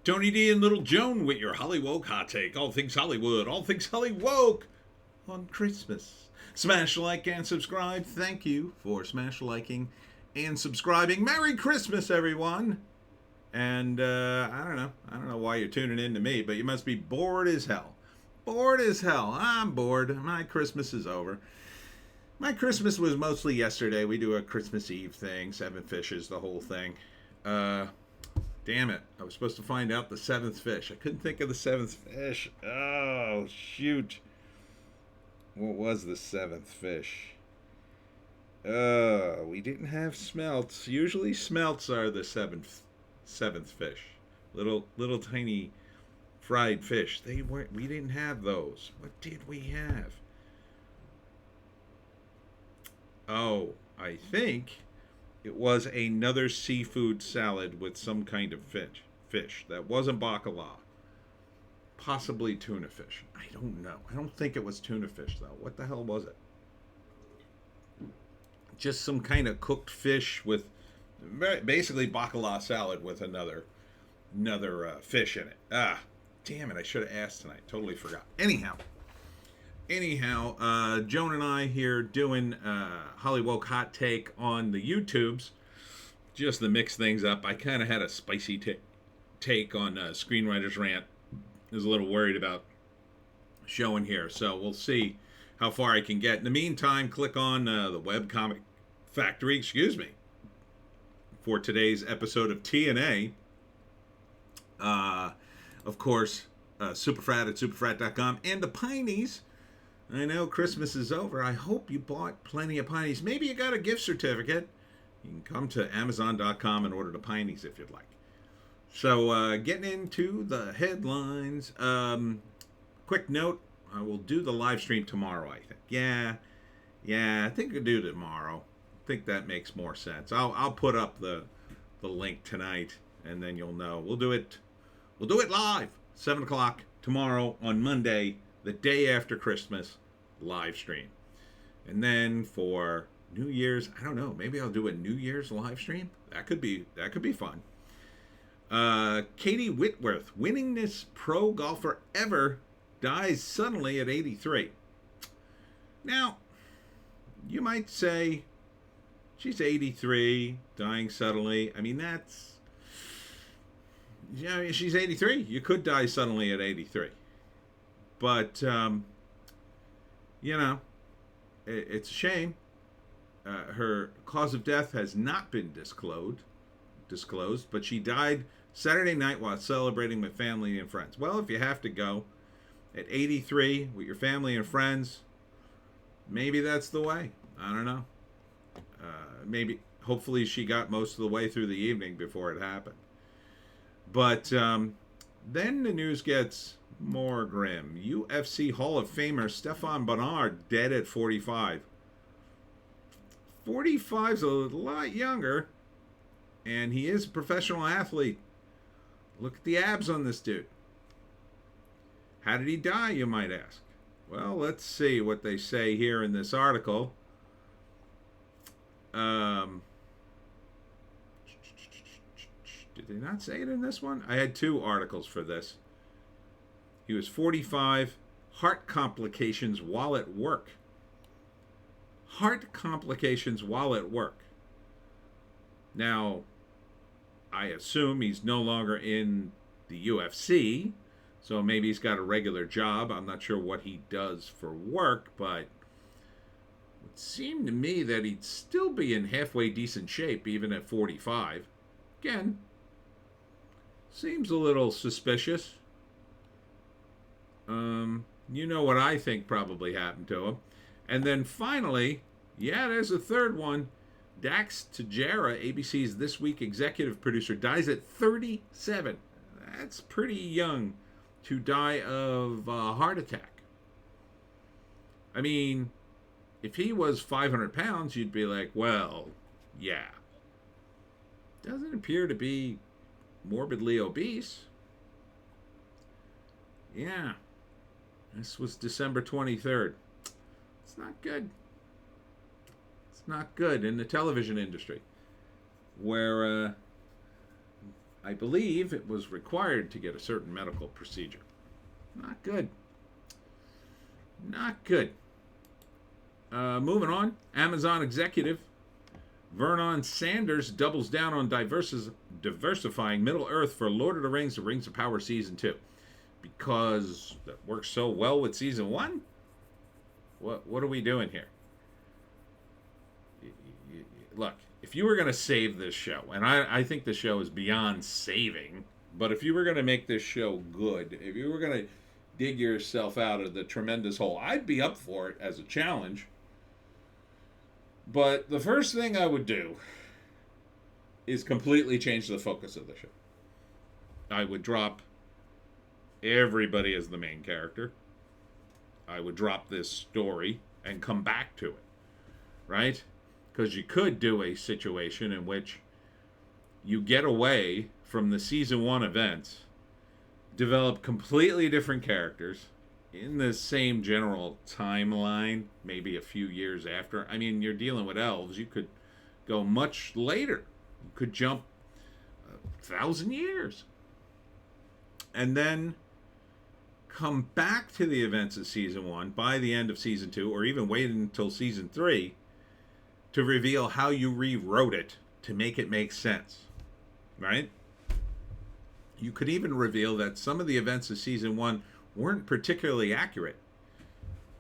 Tony D and Little Joan with your Hollywoke hot take. All things Hollywood, all things Hollywoke on Christmas. Smash like and subscribe. Thank you for smash liking and subscribing. Merry Christmas, everyone. And I don't know why you're tuning in to me, but you must be bored as hell. Bored as hell. I'm bored. My Christmas is over. My Christmas was mostly yesterday. We do a Christmas Eve thing, 7 fishes, the whole thing. Damn it. I was supposed to find out the 7th fish. I couldn't think of the 7th fish. Oh, shoot. What was the 7th fish? We didn't have smelts. Usually smelts are the seventh fish. Little tiny fried fish. We didn't have those. What did we have? Oh, I think it was another seafood salad with some kind of fish. That wasn't bacala. Possibly tuna fish. I don't know. I don't think it was tuna fish, though. What the hell was it? Just some kind of cooked fish with basically bacala salad with another fish in it. Damn it. I should have asked tonight. Totally forgot. Anyhow, Joan and I here doing Hollywoke hot take on the YouTubes, just to mix things up. I kind of had a spicy take on Screenwriter's Rant. I was a little worried about showing here, so we'll see how far I can get. In the meantime, click on the Webcomic Factory, for today's episode of TNA. Of course, Superfrat at superfrat.com, and the Pineys. I know Christmas is over. I hope you bought plenty of Pineys. Maybe you got a gift certificate. You can come to Amazon.com and order the Pineys if you'd like. So, getting into the headlines. Quick note, I will do the live stream tomorrow, I think. Yeah, I think I'll do it tomorrow. I think that makes more sense. I'll put up the link tonight, and then you'll know. We'll do it live, 7 o'clock tomorrow on Monday, the day after Christmas, live stream. And then for New Year's, I don't know, maybe I'll do a New Year's live stream. That could be fun. Katie Whitworth, winningest pro golfer ever, dies suddenly at 83. Now, you might say, she's 83, dying suddenly. I mean, that's... Yeah, she's 83. You could die suddenly at 83. But, it's a shame. Her cause of death has not been disclosed, but she died Saturday night while celebrating with family and friends. Well, if you have to go at 83 with your family and friends, maybe that's the way. I don't know. Hopefully she got most of the way through the evening before it happened. But then the news gets more grim. UFC Hall of Famer Stefan Bernard dead at 45. 45's a lot younger, and he is a professional athlete. Look at the abs on this dude. How did he die, you might ask? Well, let's see what they say here in this article. Did they not say it in this one? I had 2 articles for this. He was 45, heart complications while at work. Heart complications while at work. Now, I assume he's no longer in the UFC, so maybe he's got a regular job. I'm not sure what he does for work, but it would seem to me that he'd still be in halfway decent shape even at 45. Again, seems a little suspicious. You know what I think probably happened to him. And then finally, there's a third one. Dax Tejera, ABC's This Week executive producer, dies at 37. That's pretty young to die of a heart attack. I mean, if he was 500 pounds, you'd be like, well, yeah. Doesn't appear to be morbidly obese. Yeah. This was December 23rd. It's not good. It's not good in the television industry, where I believe it was required to get a certain medical procedure. Not good. Not good. Moving on. Amazon executive Vernon Sanders doubles down on diversifying Middle Earth for Lord of the Rings of Power Season 2. Because that works so well with Season 1? What are we doing here? Look, if you were going to save this show, and I think the show is beyond saving, but if you were going to make this show good, if you were going to dig yourself out of the tremendous hole, I'd be up for it as a challenge. But the first thing I would do is completely change the focus of the show. I would drop everybody as the main character. I would drop this story and come back to it, right? Because you could do a situation in which you get away from the season 1 events, develop completely different characters in the same general timeline, maybe a few years after. I mean, you're dealing with elves. You could go much later. You could jump 1,000 years. And then come back to the events of season 1 by the end of season 2, or even wait until season 3 to reveal how you rewrote it to make it make sense, right? You could even reveal that some of the events of season 1 weren't particularly accurate.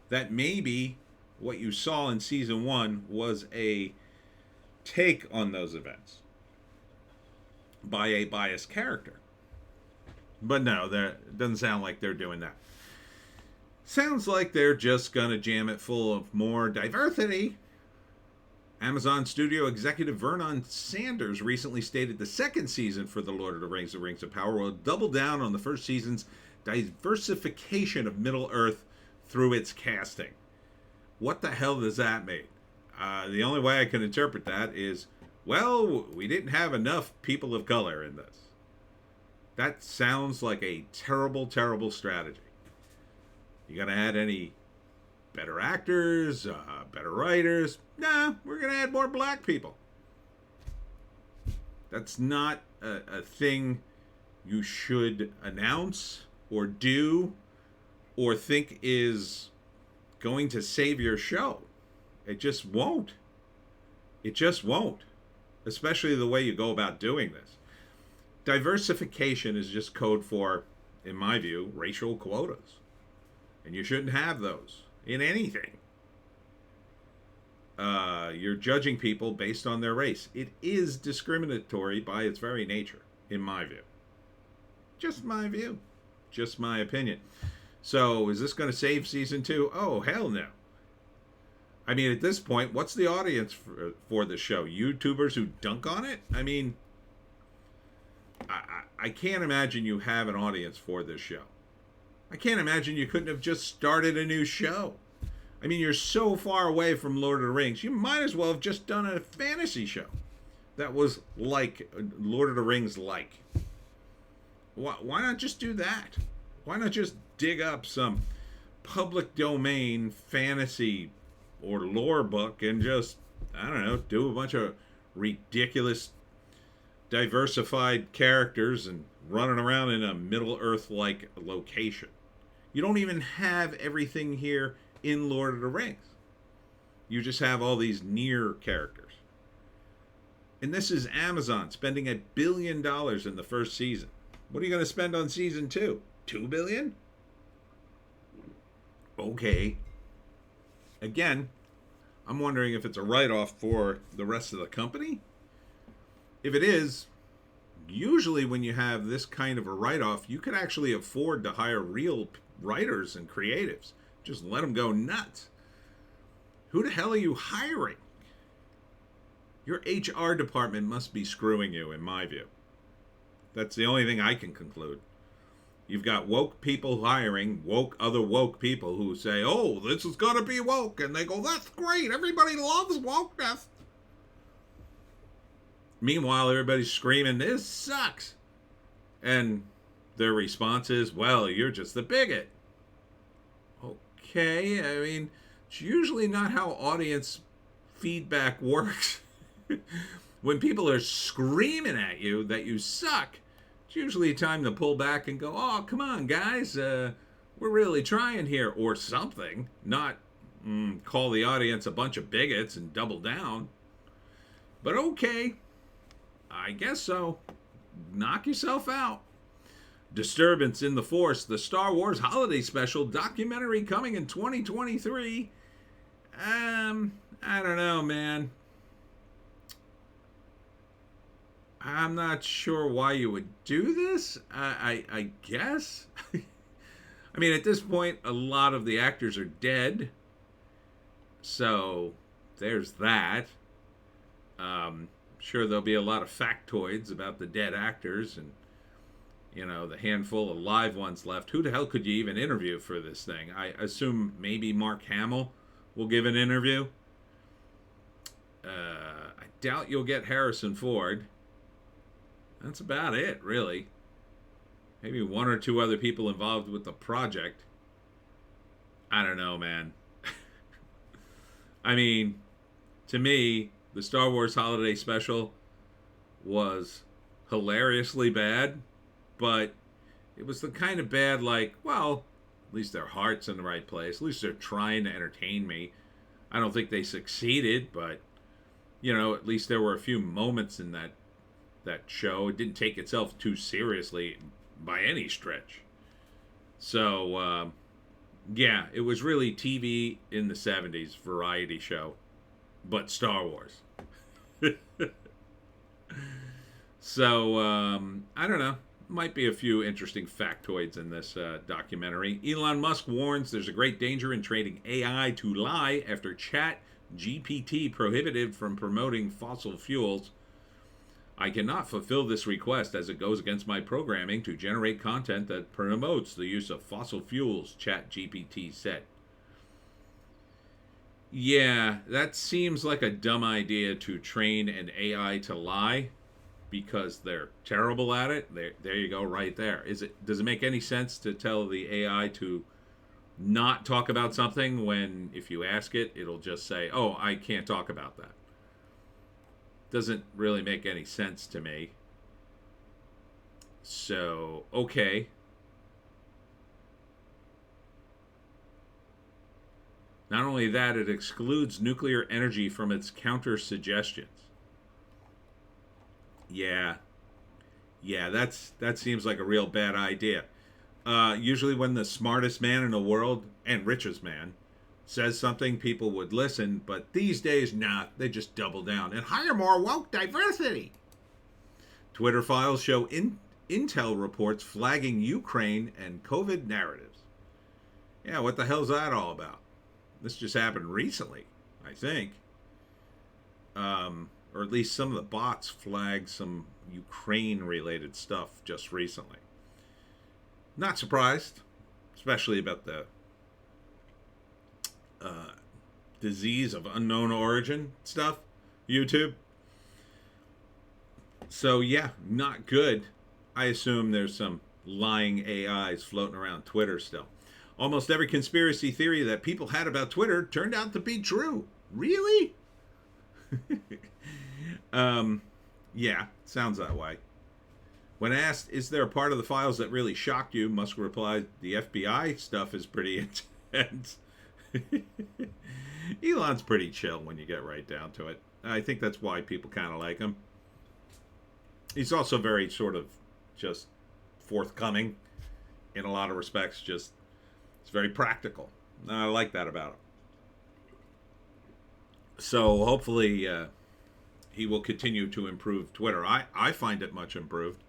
That maybe what you saw in season 1 was a take on those events by a biased character. But no, it doesn't sound like they're doing that. Sounds like they're just going to jam it full of more diversity. Amazon studio executive Vernon Sanders recently stated the second season for The Lord of the Rings of Power will double down on the first season's diversification of Middle Earth through its casting. What the hell does that mean? The only way I can interpret that is, well, we didn't have enough people of color in this. That sounds like a terrible, terrible strategy. You gonna add any better actors, better writers? Nah, we're gonna add more black people. That's not a thing you should announce or do or think is going to save your show. It just won't. It just won't. Especially the way you go about doing this. Diversification is just code for, in my view, racial quotas. And you shouldn't have those in anything. You're judging people based on their race. It is discriminatory by its very nature, in my view. Just my view. Just my opinion. So, is this going to save season 2? Oh, hell no. I mean, at this point, what's the audience for the show? YouTubers who dunk on it? I mean, I can't imagine you have an audience for this show. I can't imagine you couldn't have just started a new show. I mean, you're so far away from Lord of the Rings, you might as well have just done a fantasy show that was like Lord of the Rings like. Why not just do that? Why not just dig up some public domain fantasy or lore book and just, I don't know, do a bunch of ridiculous diversified characters and running around in a Middle Earth-like location. You don't even have everything here in Lord of the Rings. You just have all these near characters. And this is Amazon spending $1 billion in the first season. What are you going to spend on season 2? $2 billion? Okay. Again, I'm wondering if it's a write-off for the rest of the company. If it is, usually when you have this kind of a write-off, you could actually afford to hire real writers and creatives. Just let them go nuts. Who the hell are you hiring? Your HR department must be screwing you, in my view. That's the only thing I can conclude. You've got woke people hiring other woke people who say, oh, this is going to be woke. And they go, that's great. Everybody loves wokeness. Meanwhile, everybody's screaming, this sucks. And their response is, well, you're just the bigot. Okay, I mean, it's usually not how audience feedback works. When people are screaming at you that you suck, it's usually time to pull back and go, oh, come on, guys, we're really trying here, or something. Not call the audience a bunch of bigots and double down. But okay, I guess so. Knock yourself out. Disturbance in the Force, the Star Wars Holiday Special documentary coming in 2023. I don't know, man. I'm not sure why you would do this. I guess. I mean, at this point, a lot of the actors are dead. So, there's that. Sure, there'll be a lot of factoids about the dead actors and, you know, the handful of live ones left. Who the hell could you even interview for this thing? I assume maybe Mark Hamill will give an interview. I doubt you'll get Harrison Ford. That's about it, really. Maybe one or two other people involved with the project. I don't know, man. I mean, to me, the Star Wars Holiday Special was hilariously bad, but it was the kind of bad like, well, at least their heart's in the right place. At least they're trying to entertain me. I don't think they succeeded, but, you know, at least there were a few moments in that show. It didn't take itself too seriously by any stretch. So, yeah, it was really TV in the 70s variety show, but Star Wars. So, I don't know. Might be a few interesting factoids in this documentary. Elon Musk warns there's a great danger in trading AI to lie after Chat GPT prohibited from promoting fossil fuels. I cannot fulfill this request as it goes against my programming to generate content that promotes the use of fossil fuels, ChatGPT said. Yeah, that seems like a dumb idea to train an AI to lie because they're terrible at it. There you go, right there. Does it make any sense to tell the AI to not talk about something when if you ask it, it'll just say, "Oh, I can't talk about that." Doesn't really make any sense to me. So, okay. Not only that, it excludes nuclear energy from its counter suggestions. Yeah, that seems like a real bad idea. Usually when the smartest man in the world, and richest man, says something, people would listen, but these days, nah, they just double down and hire more woke diversity. Twitter files show Intel reports flagging Ukraine and COVID narratives. Yeah, what the hell's that all about? This just happened recently, I think. Or at least some of the bots flagged some Ukraine-related stuff just recently. Not surprised, especially about the disease of unknown origin stuff, YouTube. So yeah, not good. I assume there's some lying AIs floating around Twitter still. Almost every conspiracy theory that people had about Twitter turned out to be true. Really? Yeah, sounds that way. When asked, is there a part of the files that really shocked you, Musk replied, the FBI stuff is pretty intense. Elon's pretty chill when you get right down to it. I think that's why people kind of like him. He's also very sort of just forthcoming in a lot of respects. Just, it's very practical. I like that about him. So hopefully he will continue to improve Twitter. I find it much improved.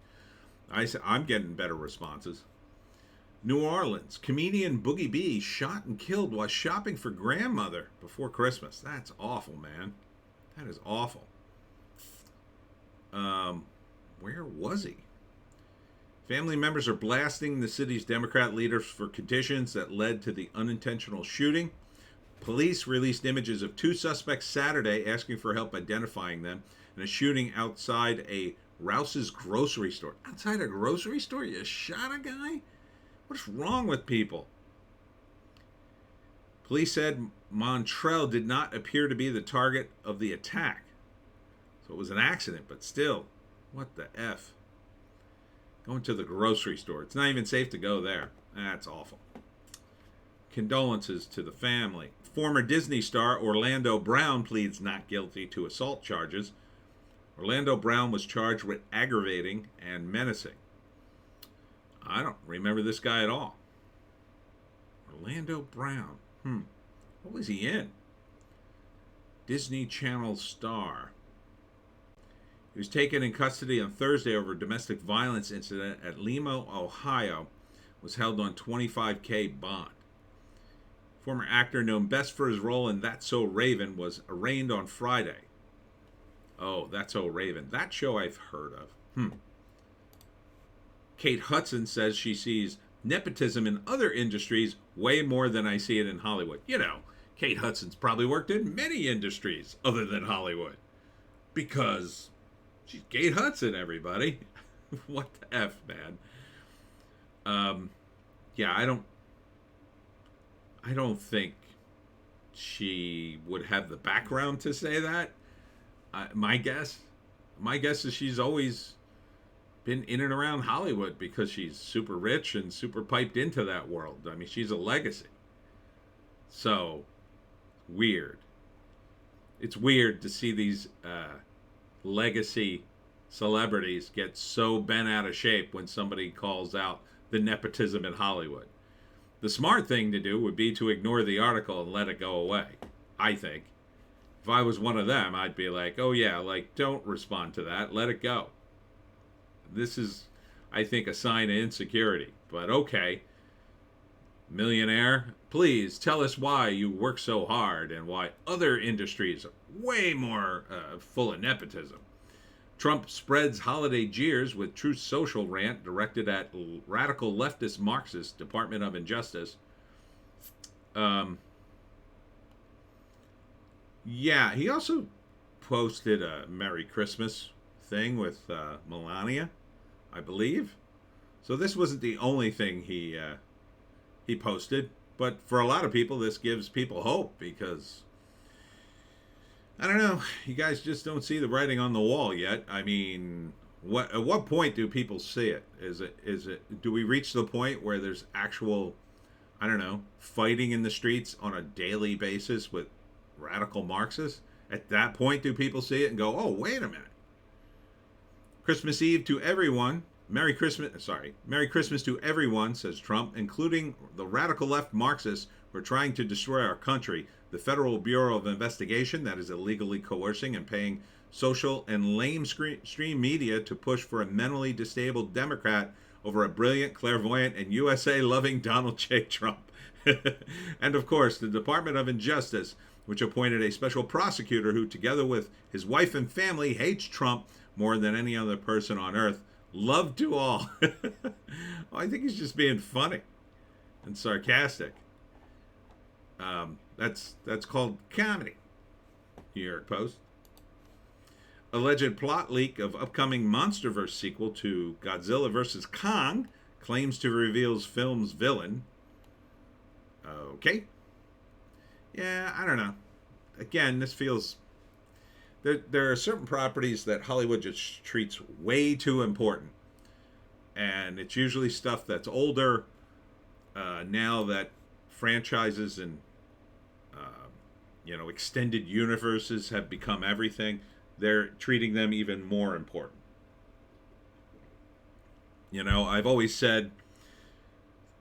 I'm getting better responses. New Orleans, comedian Boogie B shot and killed while shopping for grandmother before Christmas. That's awful, man. That is awful. Where was he? Family members are blasting the city's Democrat leaders for conditions that led to the unintentional shooting. Police released images of two suspects Saturday asking for help identifying them in a shooting outside a Rouse's grocery store. Outside a grocery store? You shot a guy? What's wrong with people? Police said Montrell did not appear to be the target of the attack. So it was an accident, but still, what the F? Going to the grocery store. It's not even safe to go there. That's awful. Condolences to the family. Former Disney star Orlando Brown pleads not guilty to assault charges. Orlando Brown was charged with aggravating and menacing. I don't remember this guy at all. Orlando Brown. What was he in? Disney Channel star. He was taken in custody on Thursday over a domestic violence incident at Lima, Ohio. Was held on $25,000 bond. Former actor known best for his role in That's So Raven was arraigned on Friday. Oh, That's So Raven. That show I've heard of. Kate Hudson says she sees nepotism in other industries way more than I see it in Hollywood. You know, Kate Hudson's probably worked in many industries other than Hollywood. Because she's Kate Hudson, everybody. What the F, man? Yeah, I don't think she would have the background to say that. My guess is she's always been in and around Hollywood because she's super rich and super piped into that world. I mean, she's a legacy. So, weird. It's weird to see these legacy celebrities get so bent out of shape when somebody calls out the nepotism in Hollywood. The smart thing to do would be to ignore the article and let it go away, I think. If I was one of them, I'd be like, oh yeah, like, don't respond to that. Let it go. This is, I think, a sign of insecurity. But okay, millionaire, please tell us why you work so hard and why other industries are way more full of nepotism. Trump spreads holiday jeers with Truth Social rant directed at radical leftist Marxist Department of Injustice. Yeah, he also posted a Merry Christmas thing with Melania, I believe. So this wasn't the only thing he posted, but for a lot of people, this gives people hope because I don't know, you guys just don't see the writing on the wall yet. I mean, at what point do people see it? Is it do we reach the point where there's actual, I don't know, fighting in the streets on a daily basis with radical Marxists? At that point, do people see it and go, oh, wait a minute. Christmas Eve to everyone. Merry Christmas to everyone, says Trump, including the radical left Marxists who are trying to destroy our country. The Federal Bureau of Investigation, that is illegally coercing and paying social and lamestream media to push for a mentally disabled Democrat over a brilliant, clairvoyant, and USA-loving Donald J. Trump. And of course, the Department of Injustice, which appointed a special prosecutor who, together with his wife and family, hates Trump more than any other person on earth. Love to all. I think he's just being funny and sarcastic. That's called comedy. New York Post. Alleged plot leak of upcoming MonsterVerse sequel to Godzilla vs. Kong claims to reveal film's villain. Okay. Yeah, I don't know. Again, this feels... There are certain properties that Hollywood just treats way too important. And it's usually stuff that's older. Now that franchises and extended universes have become everything, they're treating them even more important. I've always said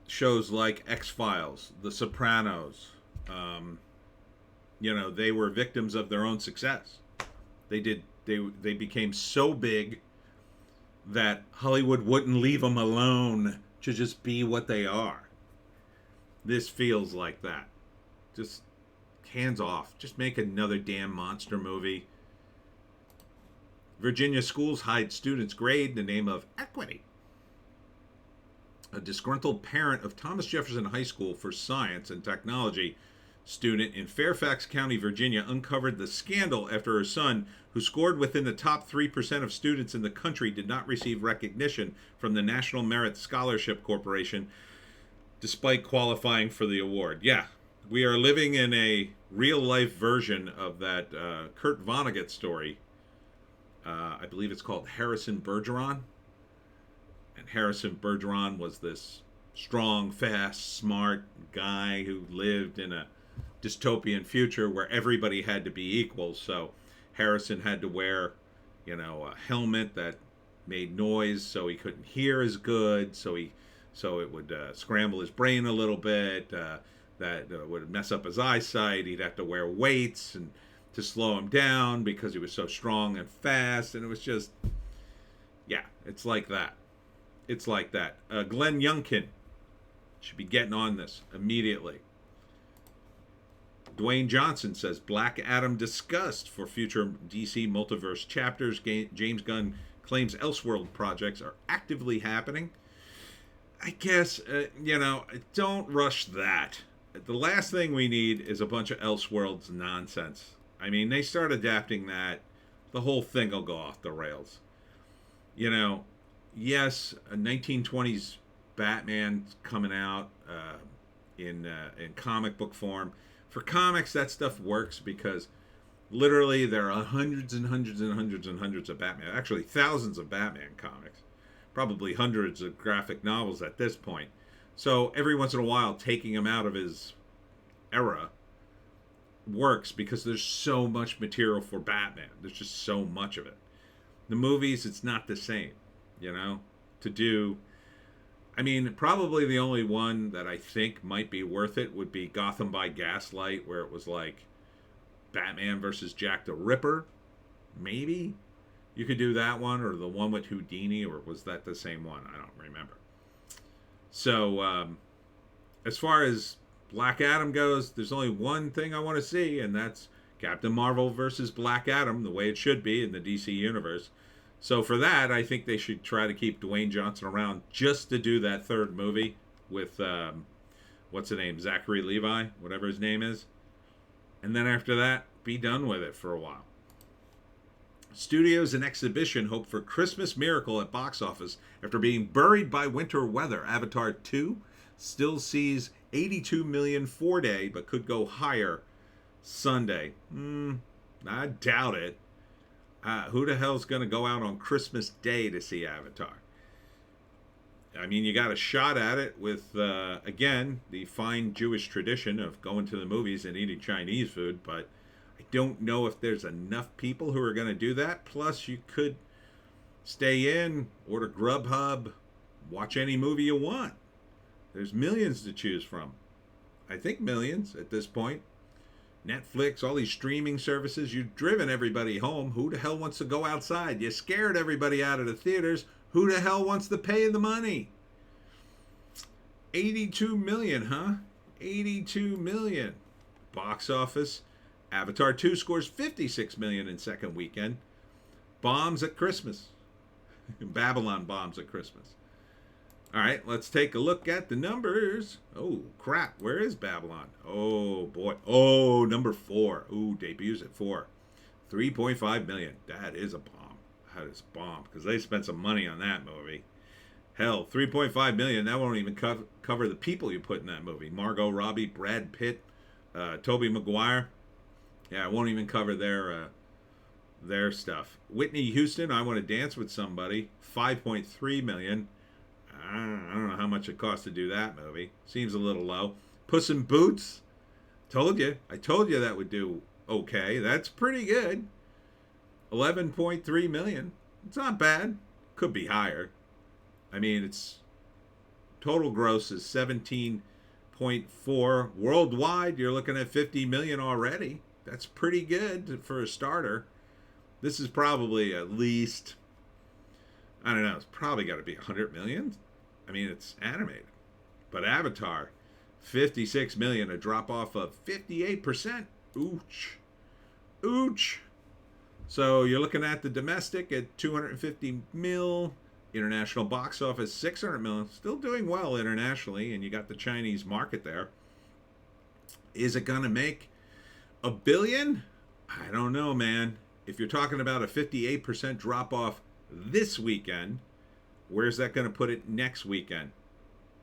shows like X-Files, The Sopranos, they were victims of their own success. They became so big that Hollywood wouldn't leave them alone to just be what they are. This feels like that. Just hands off. Just make another damn monster movie. Virginia schools hide students' grade in the name of equity. A disgruntled parent of Thomas Jefferson High School for Science and Technology student in Fairfax County, Virginia, uncovered the scandal after her son, who scored within the top 3% of students in the country, did not receive recognition from the National Merit Scholarship Corporation despite qualifying for the award. Yeah, we are living in a real-life version of that Kurt Vonnegut story. I believe it's called Harrison Bergeron. And Harrison Bergeron was this strong, fast, smart guy who lived in a dystopian future where everybody had to be equal. So Harrison had to wear, a helmet that made noise so he couldn't hear as good. So it would scramble his brain a little bit. That would mess up his eyesight. He'd have to wear weights and to slow him down because he was so strong and fast. And it was just, yeah, it's like that. It's like that. Glenn Youngkin should be getting on this immediately. Dwayne Johnson says Black Adam discussed for future DC multiverse chapters. James Gunn claims Elseworld projects are actively happening. I guess, don't rush that. The last thing we need is a bunch of Elseworlds nonsense. I mean, they start adapting that, the whole thing will go off the rails. Yes, a 1920s Batman coming out in comic book form. For comics, that stuff works because literally there are hundreds and hundreds and hundreds and hundreds of Batman. Actually, thousands of Batman comics. Probably hundreds of graphic novels at this point. So every once in a while, taking him out of his era works because there's so much material for Batman. There's just so much of it. The movies, it's not the same, to do. I mean, probably the only one that I think might be worth it would be Gotham by Gaslight, where it was like Batman versus Jack the Ripper. Maybe you could do that one, or the one with Houdini, or was that the same one? I don't remember. So, as far as Black Adam goes, there's only one thing I want to see, and that's Captain Marvel versus Black Adam, the way it should be in the DC universe. So for that, I think they should try to keep Dwayne Johnson around just to do that third movie with, what's the name, Zachary Levi, whatever his name is. And then after that, be done with it for a while. Studios and exhibition hope for Christmas miracle at box office after being buried by winter weather. Avatar 2 still sees 82 million 4-day, but could go higher Sunday. I doubt it. Who the hell's going to go out on Christmas Day to see Avatar? I mean, you got a shot at it with, again, the fine Jewish tradition of going to the movies and eating Chinese food, but I don't know if there's enough people who are going to do that. Plus, you could stay in, order Grubhub, watch any movie you want. There's millions to choose from. I think millions at this point. Netflix, all these streaming services, you've driven everybody home. Who the hell wants to go outside? You scared everybody out of the theaters. Who the hell wants to pay the money? 82 million, huh? 82 million. Box office. Avatar 2 scores 56 million in second weekend. Bombs at Christmas. Babylon bombs at Christmas. All right, let's take a look at the numbers. Oh, crap. Where is Babylon? Oh, boy. Oh, number 4. Ooh, debuts at 4. 3.5 million. That is a bomb. That is a bomb because they spent some money on that movie. Hell, 3.5 million. That won't even cover the people you put in that movie. Margot Robbie, Brad Pitt, Tobey Maguire. Yeah, it won't even cover their stuff. Whitney Houston, I Want to Dance with Somebody. 5.3 million. I don't know how much it costs to do that movie. Seems a little low. Puss in Boots. I told you that would do okay. That's pretty good. 11.3 million. It's not bad. Could be higher. I mean, its total gross is 17.4. Worldwide, you're looking at 50 million already. That's pretty good for a starter. This is probably at least, I don't know, it's probably got to be 100 million. I mean, it's animated. But Avatar, 56 million, a drop off of 58%. Ooch. Ooch. So you're looking at the domestic at 250 mil. International box office, 600 mil. Still doing well internationally, and you got the Chinese market there. Is it going to make $1 billion? I don't know, man. If you're talking about a 58% drop off this weekend, where's that going to put it next weekend?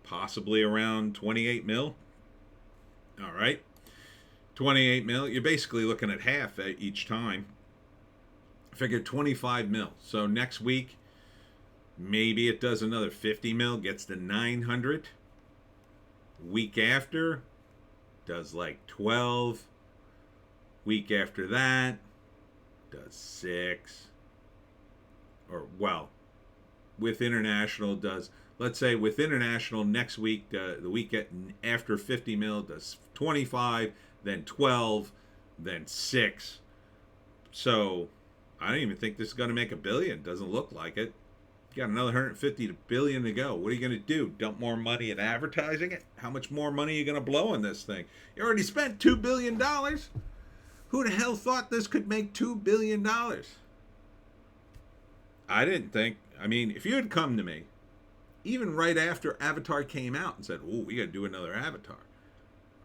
Possibly around 28 mil. All right. 28 mil. You're basically looking at half each time. Figure 25 mil. So next week, Maybe it does another 50 mil, gets to 900. Week after, does like 12. Week after that, does 6. Or, well, with international does, let's say with international next week, the week after 50 mil does 25, then 12, then 6. So I don't even think this is going to make $1 billion. Doesn't look like it. You got another 150 billion to go. What are you going to do? Dump more money in advertising it? How much more money are you going to blow on this thing? You already spent $2 billion. Who the hell thought this could make $2 billion? I didn't think. I mean, if you had come to me, even right after Avatar came out and said, "Oh, we got to do another Avatar,"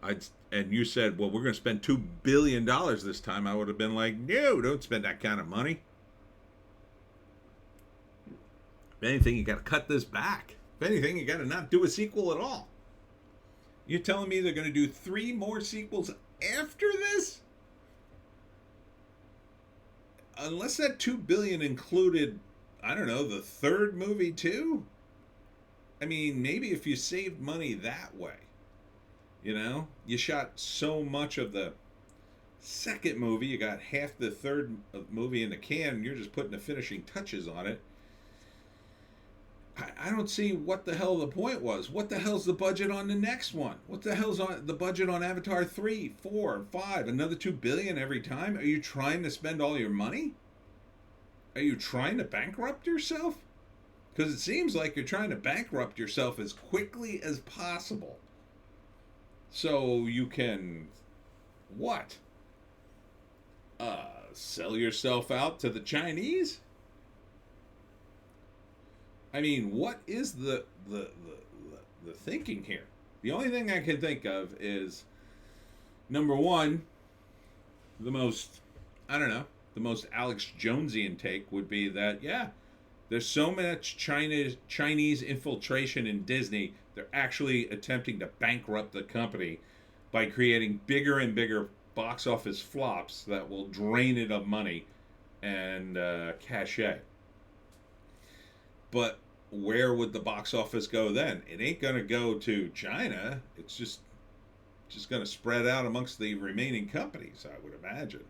and you said, "Well, we're going to spend $2 billion this time," I would have been like, "No, don't spend that kind of money. If anything, you got to cut this back. If anything, you got to not do a sequel at all." You're telling me they're going to do 3 more sequels after this? Unless that $2 billion included, I don't know, the third movie too? I mean, maybe if you saved money that way, you shot so much of the second movie, you got half the third movie in the can, and you're just putting the finishing touches on it. I don't see what the hell the point was. What the hell's the budget on the next one? What the hell's on the budget on Avatar 3, 4, 5? Another $2 billion every time? Are you trying to spend all your money? Are you trying to bankrupt yourself? Because it seems like you're trying to bankrupt yourself as quickly as possible. So you can, what? Sell yourself out to the Chinese? I mean, what is the thinking here? The only thing I can think of is, number one, the most Alex Jonesian take would be that, yeah, there's so much Chinese infiltration in Disney, they're actually attempting to bankrupt the company by creating bigger and bigger box office flops that will drain it of money and cachet. But where would the box office go then? It ain't going to go to China. It's just going to spread out amongst the remaining companies, I would imagine.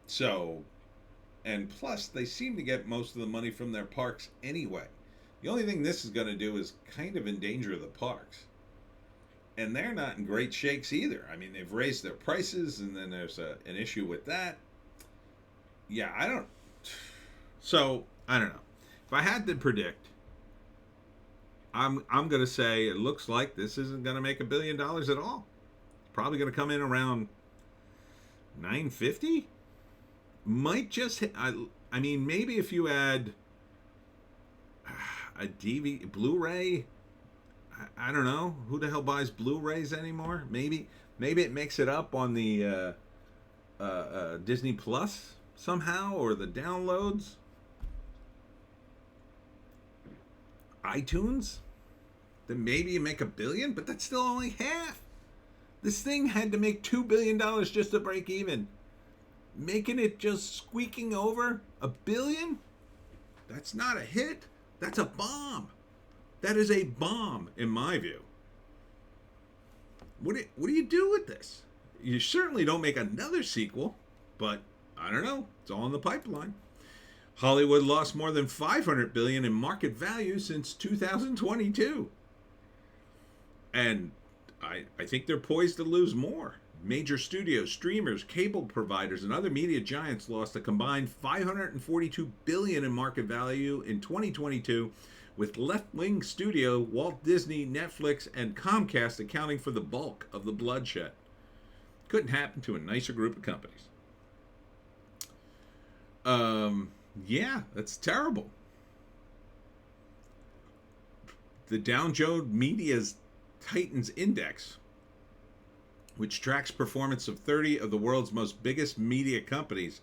So, and plus, they seem to get most of the money from their parks anyway. The only thing this is going to do is kind of endanger the parks. And they're not in great shakes either. I mean, they've raised their prices, and then there's an issue with that. Yeah, I don't know. If I had to predict, I'm going to say it looks like this isn't going to make $1 billion at all. It's probably going to come in around 950. Might just hit. I mean, maybe if you add a DVD, Blu-ray. I don't know who the hell buys Blu-rays anymore. Maybe it makes it up on the Disney Plus somehow, or the downloads. iTunes. Then maybe you make $1 billion, but that's still only half. This thing had to make $2 billion just to break even. Making it just squeaking over $1 billion? That's not a hit. That's a bomb. That is a bomb, in my view. What do you do with this? You certainly don't make another sequel, but I don't know. It's all in the pipeline. Hollywood lost more than $500 billion in market value since 2022. And I think they're poised to lose more. Major studios, streamers, cable providers, and other media giants lost a combined $542 billion in market value in 2022, with left-wing studio Walt Disney, Netflix, and Comcast accounting for the bulk of the bloodshed. Couldn't happen to a nicer group of companies. Yeah, that's terrible. The Dow Jones Media's Titans Index, which tracks performance of 30 of the world's most biggest media companies,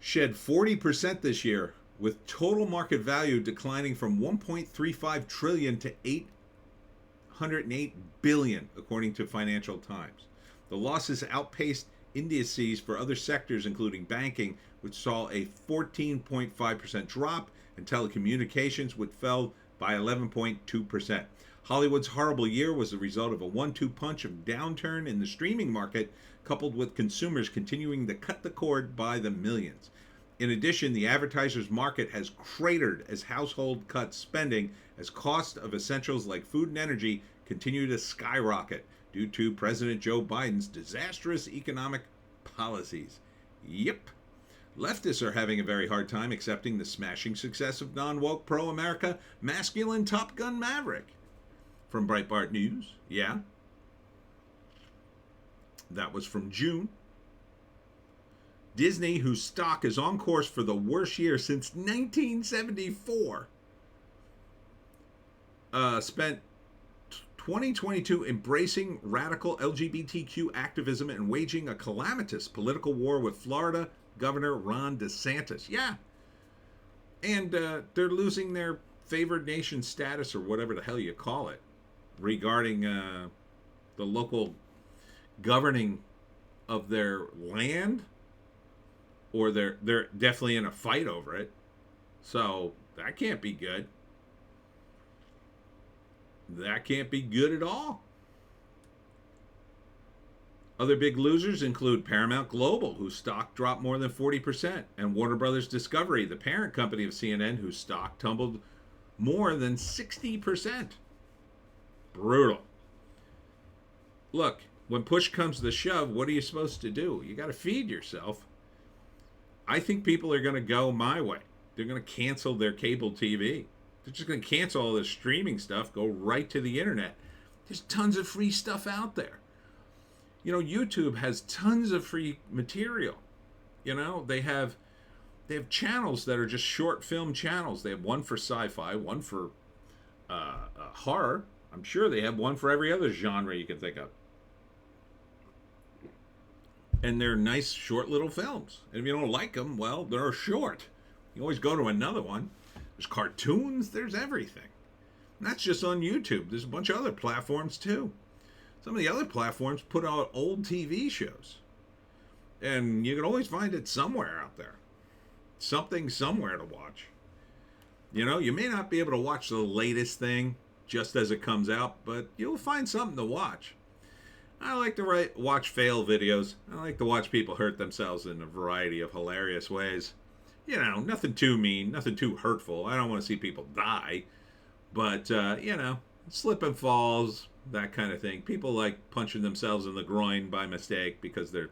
shed 40% this year, with total market value declining from 1.35 trillion to 808 billion, according to Financial Times. The losses outpaced indices for other sectors, including banking, which saw a 14.5% drop, and telecommunications, which fell by 11.2%. Hollywood's horrible year was the result of a 1-2 punch of downturn in the streaming market, coupled with consumers continuing to cut the cord by the millions. In addition, the advertisers' market has cratered as households cut spending as costs of essentials like food and energy continue to skyrocket due to President Joe Biden's disastrous economic policies. Yep. Leftists are having a very hard time accepting the smashing success of non-woke, pro-America, masculine Top Gun Maverick. From Breitbart News, yeah. That was from June. Disney, whose stock is on course for the worst year since 1974, spent 2022 embracing radical LGBTQ activism and waging a calamitous political war with Florida Governor Ron DeSantis. Yeah. And they're losing their favored nation status, or whatever the hell you call it, regarding the local governing of their land, or they're definitely in a fight over it. So that can't be good. That can't be good at all. Other big losers include Paramount Global, whose stock dropped more than 40%, and Warner Brothers Discovery, the parent company of CNN, whose stock tumbled more than 60%. Brutal. Look, when push comes to shove, what are you supposed to do? You got to feed yourself. I think people are going to go my way. They're going to cancel their cable TV. They're just going to cancel all this streaming stuff, go right to the internet. There's tons of free stuff out there. You know, YouTube has tons of free material. You know, they have channels that are just short film channels. They have one for sci-fi, one for horror. I'm sure they have one for every other genre you can think of. And they're nice, short little films. And if you don't like them, well, they're short. You always go to another one. There's cartoons. There's everything. And that's just on YouTube. There's a bunch of other platforms, too. Some of the other platforms put out old TV shows. And you can always find it somewhere out there. Something somewhere to watch. You know, you may not be able to watch the latest thing just as it comes out, but you'll find something to watch. I like to watch fail videos. I like to watch people hurt themselves in a variety of hilarious ways. You know, nothing too mean, nothing too hurtful. I don't want to see people die. But, you know, slip and falls, that kind of thing. People like punching themselves in the groin by mistake because they're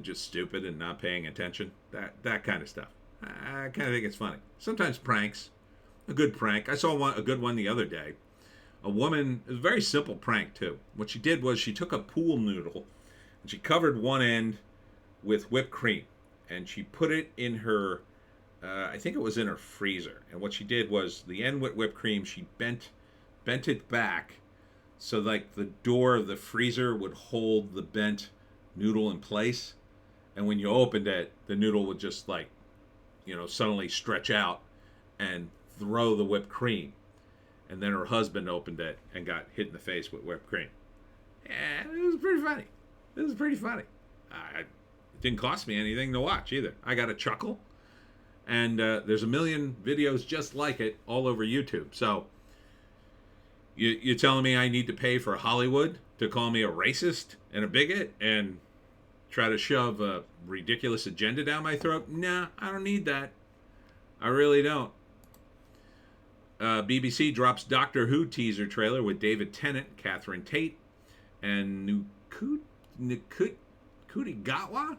just stupid and not paying attention. That kind of stuff. I kind of think it's funny. Sometimes pranks. A good prank. I saw a good one the other day. A woman, it was a very simple prank too. What she did was she took a pool noodle and she covered one end with whipped cream, and she put it in her, I think it was in her freezer. And what she did was the end with whipped cream, she bent it back so like the door of the freezer would hold the bent noodle in place. And when you opened it, the noodle would just like, you know, suddenly stretch out and throw the whipped cream. And then her husband opened it and got hit in the face with whipped cream. Yeah, it was pretty funny. It didn't cost me anything to watch either. I got a chuckle. And there's a million videos just like it all over YouTube. So you're telling me I need to pay for Hollywood to call me a racist and a bigot and try to shove a ridiculous agenda down my throat? Nah, I don't need that. I really don't. BBC drops Doctor Who teaser trailer with David Tennant, Catherine Tate, and Nkuti-Gatwa?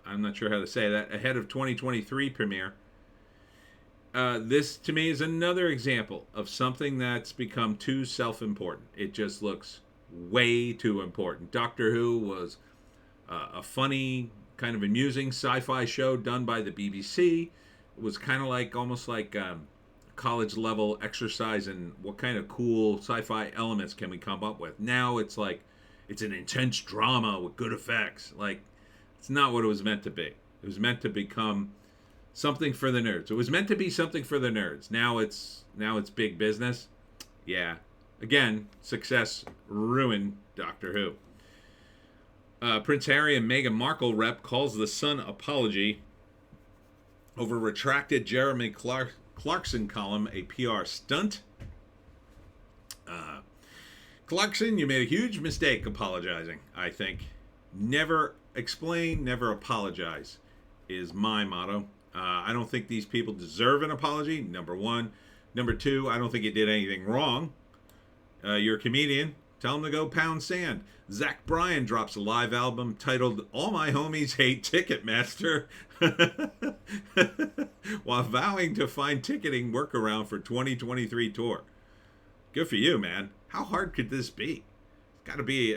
I'm not sure how to say that. Ahead of 2023 premiere. This, to me, is another example of something that's become too self-important. It just looks way too important. Doctor Who was a funny, kind of amusing sci-fi show done by the BBC. It was kind of like, almost like college level exercise in what kind of cool sci-fi elements can we come up with. Now it's like, it's an intense drama with good effects. Like, it's not what it was meant to be. It was meant to become something for the nerds. It was meant to be something for the nerds. Now it's big business. Yeah. Again, success ruined Doctor Who. Prince Harry and Meghan Markle rep calls the Sun apology over retracted Jeremy Clarkson column a PR stunt. Clarkson, you made a huge mistake apologizing, I think. Never explain, never apologize is my motto. I don't think these people deserve an apology, number one. Number two, I don't think you did anything wrong. You're a comedian. Tell them to go pound sand. Zach Bryan drops a live album titled All My Homies Hate Ticketmaster while vowing to find ticketing workaround for 2023 tour. Good for you, man. How hard could this be? It's got to be,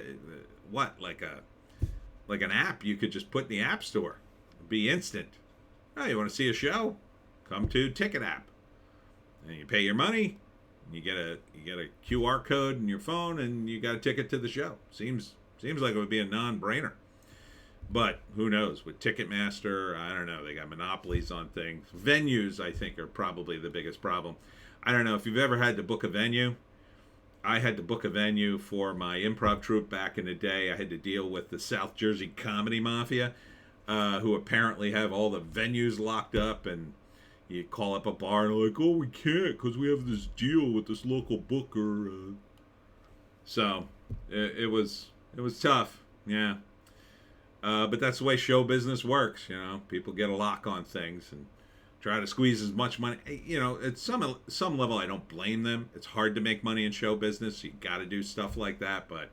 like an app you could just put in the App Store. It'd be instant. Oh, you want to see a show? Come to Ticket App. And you pay your money. You get a QR code in your phone, and you got a ticket to the show. Seems like it would be a non-brainer. But who knows? With Ticketmaster, I don't know. They got monopolies on things. Venues, I think, are probably the biggest problem. I don't know if you've ever had to book a venue. I had to book a venue for my improv troupe back in the day. I had to deal with the South Jersey Comedy Mafia, who apparently have all the venues locked up, and you call up a bar and they're like, oh, we can't because we have this deal with this local booker. So it was tough, yeah. But that's the way show business works, you know. People get a lock on things and try to squeeze as much money. You know, at some level, I don't blame them. It's hard to make money in show business. You got to do stuff like that, but it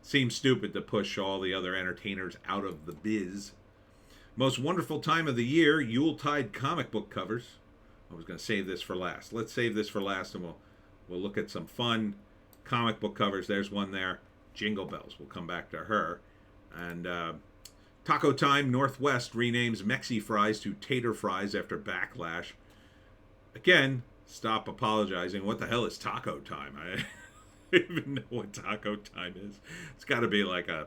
seems stupid to push all the other entertainers out of the biz. Most wonderful time of the year, Yuletide comic book covers. I was going to save this for last. Let's save this for last, and we'll look at some fun comic book covers. There's one there. Jingle Bells. We'll come back to her. And Taco Time Northwest renames Mexi Fries to Tater Fries after backlash. Again, stop apologizing. What the hell is Taco Time? I don't even know what Taco Time is. It's got to be like a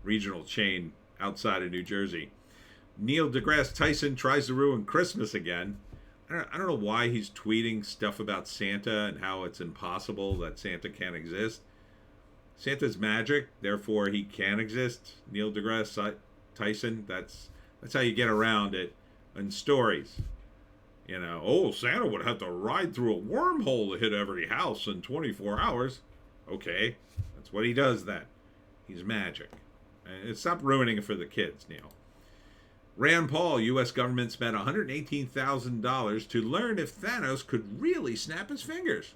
regional chain outside of New Jersey. Neil deGrasse Tyson tries to ruin Christmas again. I don't know why he's tweeting stuff about Santa and how it's impossible that Santa can't exist. Santa's magic, therefore he can exist. Neil deGrasse Tyson, that's how you get around it in stories. You know, oh, Santa would have to ride through a wormhole to hit every house in 24 hours. Okay, that's what he does then. He's magic. And stop ruining it for the kids, Neil. Rand Paul, U.S. government spent $118,000 to learn if Thanos could really snap his fingers.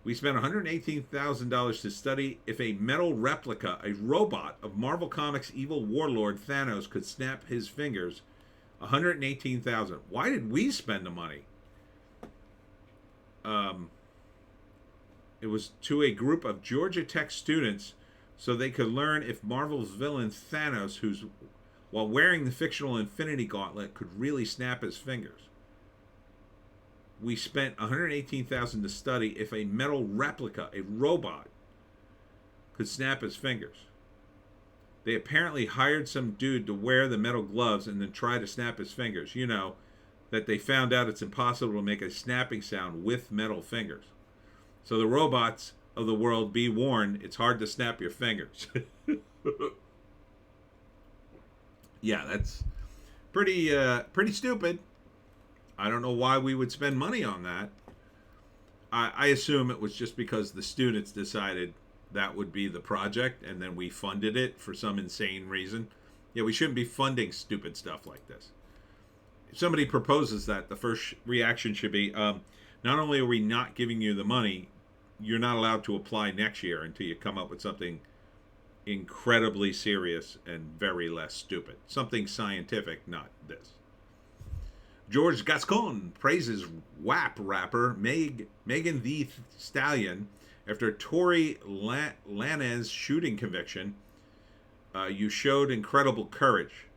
We spent $118,000 to study if a metal replica, a robot of Marvel Comics' evil warlord Thanos could snap his fingers. $118,000. Why did we spend the money? It was to a group of Georgia Tech students so they could learn if Marvel's villain Thanos, who's while wearing the fictional Infinity Gauntlet, could really snap his fingers. We spent $118,000 to study if a metal replica, a robot, could snap his fingers. They apparently hired some dude to wear the metal gloves and then try to snap his fingers. You know, that they found out it's impossible to make a snapping sound with metal fingers. So the robots of the world, be warned, it's hard to snap your fingers. Yeah, that's pretty stupid. I don't know why we would spend money on that. I assume it was just because the students decided that would be the project, and then we funded it for some insane reason. Yeah, we shouldn't be funding stupid stuff like this. If somebody proposes that, the first reaction should be, not only are we not giving you the money, you're not allowed to apply next year until you come up with something incredibly serious and very less stupid. Something scientific, not this. George Gascon praises WAP rapper Megan Thee Stallion after Tory Lanez shooting conviction. You showed incredible courage.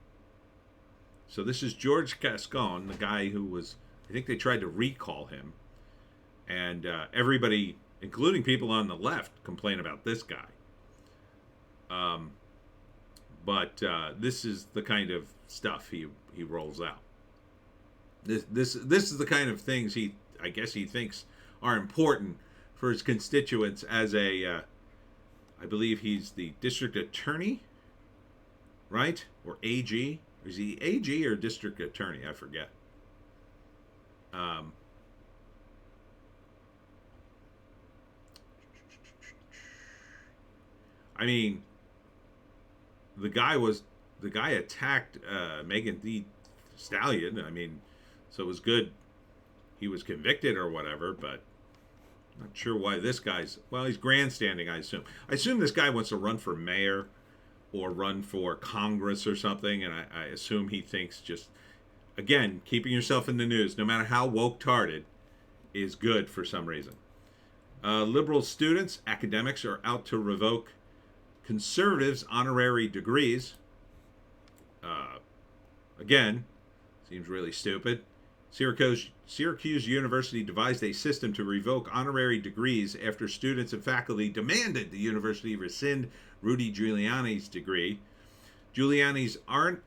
So this is George Gascon, the guy who was, I think they tried to recall him. And everybody, including people on the left, complain about this guy. But this is the kind of stuff he rolls out. This is the kind of things I guess he thinks are important for his constituents as a, I believe he's the district attorney right? Or AG? Is he AG or district attorney? I forget. Um, I mean, the guy attacked Megan Thee Stallion. I mean, so it was good he was convicted or whatever, but not sure why this guy's, well, he's grandstanding, I assume. I assume this guy wants to run for mayor or run for Congress or something, and I assume he thinks just, again, keeping yourself in the news, no matter how woke-tarded, is good for some reason. Liberal students, academics, are out to revoke conservatives' honorary degrees. Uh, Again, seems really stupid. Syracuse University devised a system to revoke honorary degrees after students and faculty demanded the university rescind Rudy Giuliani's degree. Giuliani's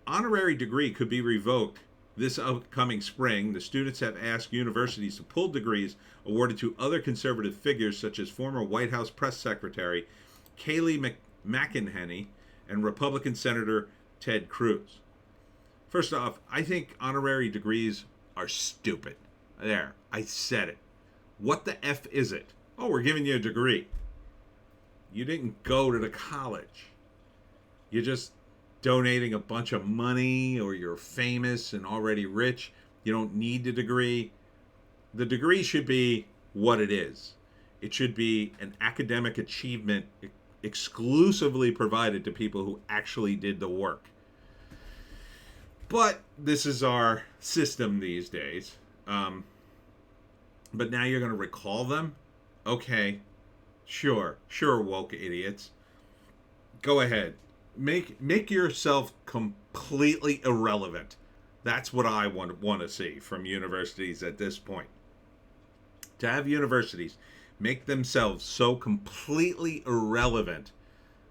honorary degree could be revoked this upcoming spring. The students have asked universities to pull degrees awarded to other conservative figures such as former White House press secretary Kayleigh McEnany and Republican Senator Ted Cruz. First off, I think honorary degrees are stupid. There, I said it. What the F is it? Oh, we're giving you a degree. You didn't go to the college. You're just donating a bunch of money, or you're famous and already rich. You don't need the degree. The degree should be what it is. It should be an academic achievement exclusively provided to people who actually did the work. But this is our system these days. But now you're going to recall them? Okay, sure, woke idiots. Go ahead. Make yourself completely irrelevant. That's what I want to see from universities at this point. To have universities make themselves so completely irrelevant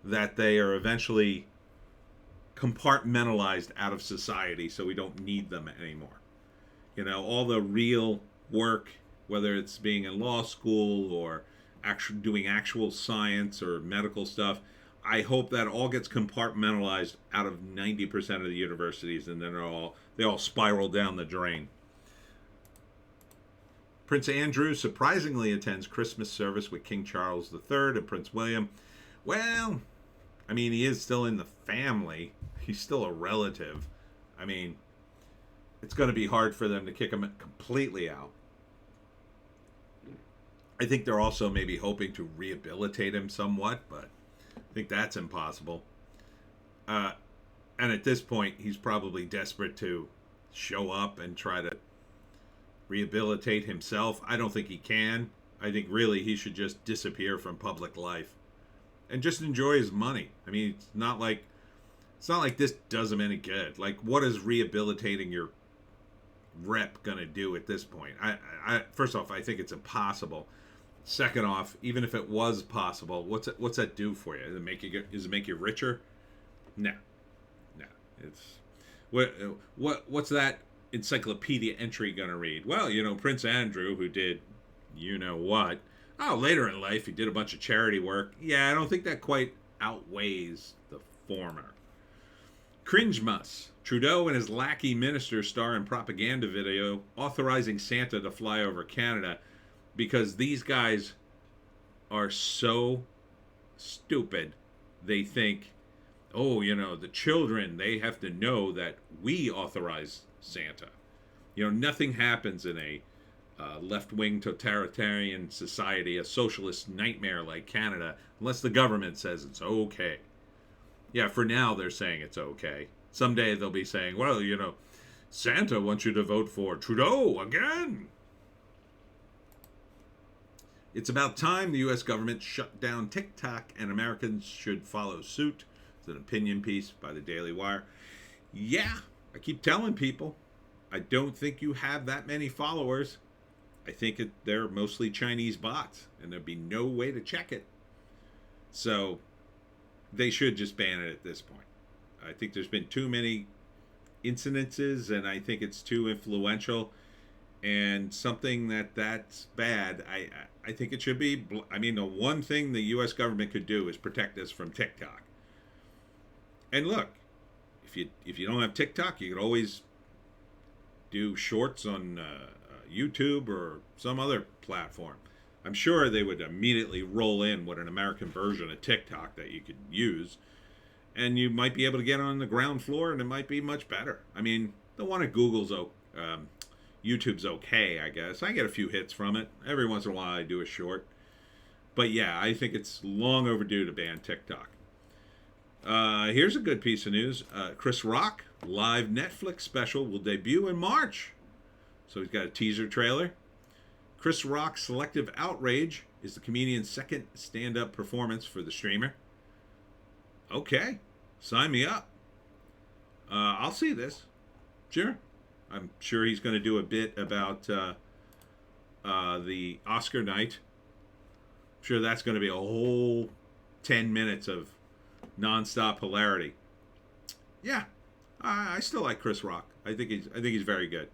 that they are eventually compartmentalized out of society, so we don't need them anymore. You know, all the real work, whether it's being in law school or actually doing actual science or medical stuff, I hope that all gets compartmentalized out of 90% of the universities, and then they all spiral down the drain. Prince Andrew surprisingly attends Christmas service with King Charles III and Prince William. Well, I mean, he is still in the family. He's still a relative. I mean, it's going to be hard for them to kick him completely out. I think they're also maybe hoping to rehabilitate him somewhat, but I think that's impossible. And at this point, he's probably desperate to show up and try to rehabilitate himself. I don't think he can. I think really he should just disappear from public life and just enjoy his money. I mean, it's not like this does him any good. Like, what is rehabilitating your rep gonna do at this point? I first off, I think it's impossible. Second off, even if it was possible, what's that do for you? Does it make you richer? No. It's what's that encyclopedia entry gonna read? Well, you know, Prince Andrew, who did you know what. Oh, later in life he did a bunch of charity work. Yeah, I don't think that quite outweighs the former. Cringemas. Trudeau and his lackey minister star in propaganda video authorizing Santa to fly over Canada because these guys are so stupid. They think, oh, you know, the children, they have to know that we authorize Santa. You know, nothing happens in a left-wing totalitarian society, a socialist nightmare like Canada, unless the government says it's okay. Yeah, for now they're saying it's okay. Someday they'll be saying, well, you know, Santa wants you to vote for Trudeau again. It's about time the U.S. government shut down TikTok, and Americans should follow suit. It's an opinion piece by the Daily Wire. Yeah, I keep telling people, I don't think you have that many followers. I think they're mostly Chinese bots, and there'd be no way to check it. So they should just ban it at this point. I think there's been too many incidences, and I think it's too influential. And something that's bad, I think it should be. I mean, the one thing the U.S. government could do is protect us from TikTok. And look, if you don't have TikTok, you could always do shorts on YouTube or some other platform. I'm sure they would immediately roll in with an American version of TikTok that you could use, and you might be able to get on the ground floor, and it might be much better. I mean, the one at YouTube's okay, I guess. I get a few hits from it. Every once in a while I do a short. But yeah, I think it's long overdue to ban TikTok. Here's a good piece of news. Chris Rock live Netflix special will debut in March. So he's got a teaser trailer. Chris Rock's Selective Outrage is the comedian's second stand-up performance for the streamer. Okay, sign me up. I'll see this. Sure. I'm sure he's going to do a bit about the Oscar night. I'm sure that's going to be a whole 10 minutes of nonstop hilarity. Yeah, I still like Chris Rock. I think he's very good.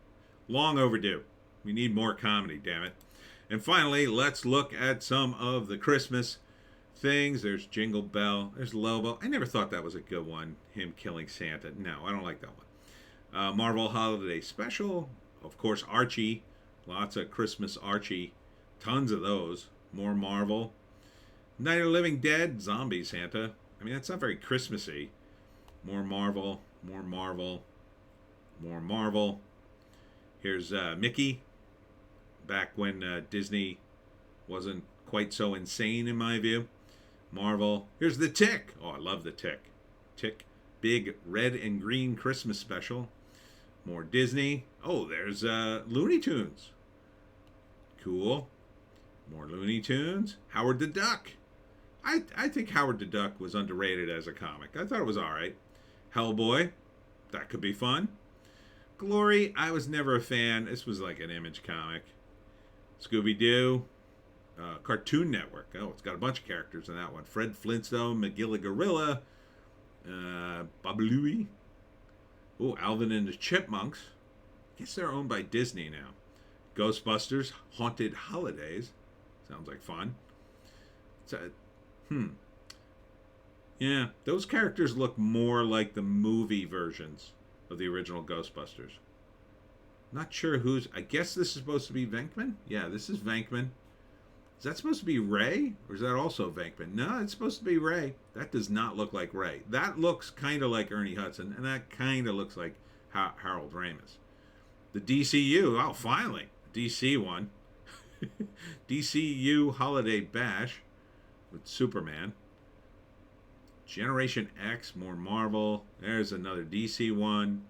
Long overdue. We need more comedy, damn it. And finally, let's look at some of the Christmas things. There's Jingle Bell. There's Lobo. I never thought that was a good one, him killing Santa. No, I don't like that one. Marvel Holiday Special. Of course, Archie. Lots of Christmas Archie. Tons of those. More Marvel. Night of the Living Dead. Zombie Santa. I mean, that's not very Christmassy. More Marvel. More Marvel. More Marvel. Here's Mickey. Back when Disney wasn't quite so insane, in my view. Marvel. Here's the Tick. Oh, I love the Tick. Tick. Big red and green Christmas special. More Disney. Oh, there's Looney Tunes. Cool. More Looney Tunes. Howard the Duck. I think Howard the Duck was underrated as a comic. I thought it was alright. Hellboy. That could be fun. Glory, I was never a fan. This was like an Image comic. Scooby-Doo. Cartoon Network. Oh, it's got a bunch of characters in that one. Fred Flintstone, McGilla Gorilla, Bob Louie. Oh, Alvin and the Chipmunks. I guess they're owned by Disney now. Ghostbusters, Haunted Holidays. Sounds like fun. Yeah, those characters look more like the movie versions of the original Ghostbusters. Not sure who's... I guess this is supposed to be Venkman? Yeah, this is Venkman. Is that supposed to be Ray? Or is that also Venkman? No, it's supposed to be Ray. That does not look like Ray. That looks kind of like Ernie Hudson, and that kind of looks like Harold Ramis. The DCU. Oh, finally. DC one. DCU Holiday Bash with Superman. Generation X, more Marvel. There's another DC one.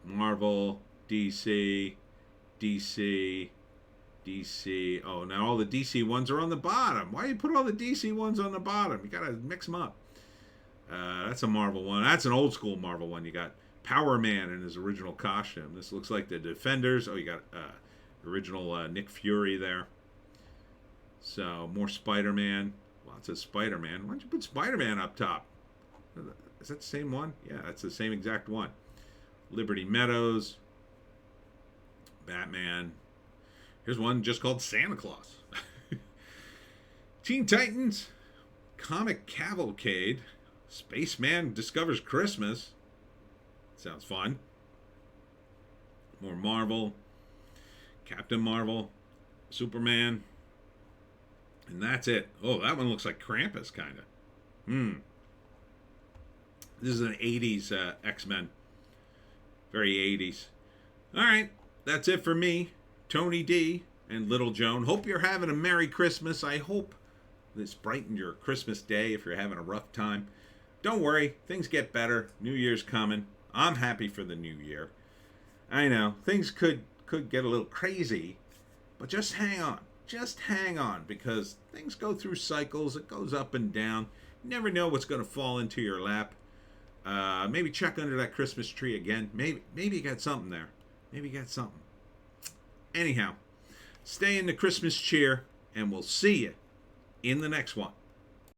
Marvel, DC, DC, DC. Oh, now all the DC ones are on the bottom. Why do you put all the DC ones on the bottom? You gotta mix them up. That's a Marvel one. That's an old school Marvel one. You got Power Man in his original costume. This looks like the Defenders. Oh, you got original Nick Fury there. So, more Spider-Man. Lots of Spider-Man. Why don't you put Spider-Man up top? Is that the same one? Yeah, that's the same exact one. Liberty Meadows. Batman. Here's one just called Santa Claus. Teen Titans. Comic Cavalcade. Spaceman Discovers Christmas. Sounds fun. More Marvel. Captain Marvel. Superman. And that's it. Oh, that one looks like Krampus, kind of. This is an 80s X-Men. Very 80s. All right. That's it for me, Tony D, and Little Joan. Hope you're having a Merry Christmas. I hope this brightened your Christmas day if you're having a rough time. Don't worry. Things get better. New Year's coming. I'm happy for the new year. I know. Things could get a little crazy, but just hang on. Just hang on, because things go through cycles. It goes up and down. You never know what's going to fall into your lap. Maybe check under that Christmas tree again. Maybe you got something there. Maybe you got something. Anyhow, stay in the Christmas cheer, and we'll see you in the next one.